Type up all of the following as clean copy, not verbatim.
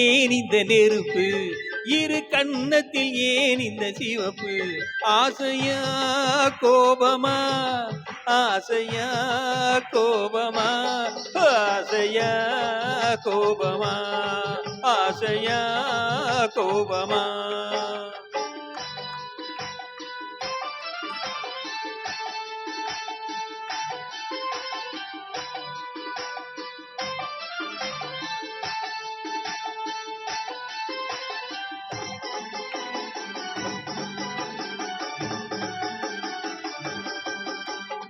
ஏன் இந்த நெருப்பு, இரு கண்ணத்தில் ஏன் இந்த சிவப்பு? ஆசையா கோபமா, ஆசையா கோபமா, ஆசையா கோபமா, ஆசையா கோபமா.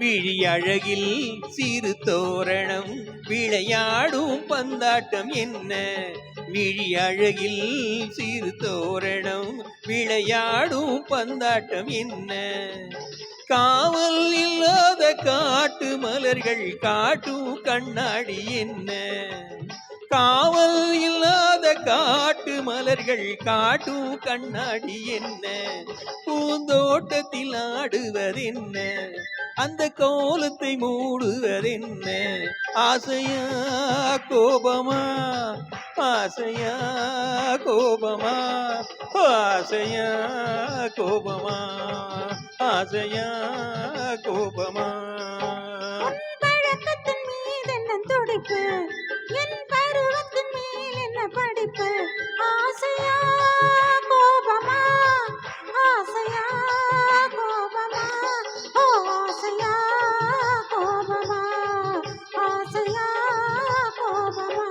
விழி அழகில் சிறு தோரணம், விளையாடும் பந்தாட்டம் என்ன? விழி அழகில் சிறு தோரணம், விளையாடும் பந்தாட்டம் என்ன? காவல் இல்லாத காட்டு மலர்கள் காட்டும் கண்ணாடி என்ன? காவல் இல்லாத காட்டு மலர்கள் காட்டும் கண்ணாடி என்ன? பூந்தோட்டத்தில் ஆடுவதென்ன, அந்த கோலத்தை மூடுவதென்ன? ஆசையா கோபமா, ஆசையா கோபமா, ஆசையா கோபமா, ஆசையா கோபமா. பழக்கத்தின் மீது என்ன துடிப்பு, என் பருவத்தின் மேல் என்ன படிப்பு? ஆசையா கோபமா, ஆசையா கோபமா, ஓ ஆசையா கோபமா, ஆசையா கோபமா.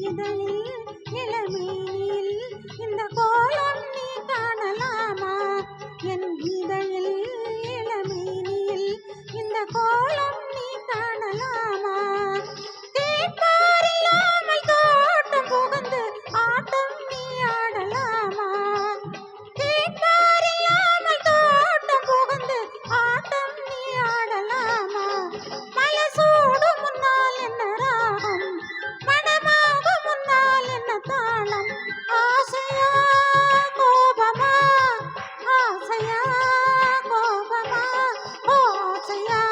இதழில் இளமேனில் இந்த கோலம் நீ காணலாமா? என் இதழில் இளமேனில் இந்த கோலம் நீ காணலாமா? கேட்பாரில்லாமல் தோட்டம் புகுந்து ஆட்டம் நீ ஆடலாமா? கேட்பாரில்லாமல் தோட்டம் புகுந்து ஆட்டம் நீ ஆடலாமா? மலசூடு முன்னால் என்ன ராகம், மனமாக முன்னால் என்ன தாளம்? ஆசையா கோபமா, ஆசையா கோபமா, ஓ ஆசையா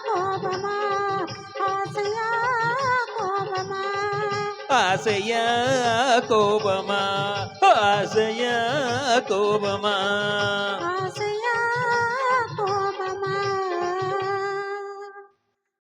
கோபமா, ஆசையா கோபமா. ஆசையா கோபமா, ஆசையா கோபமா.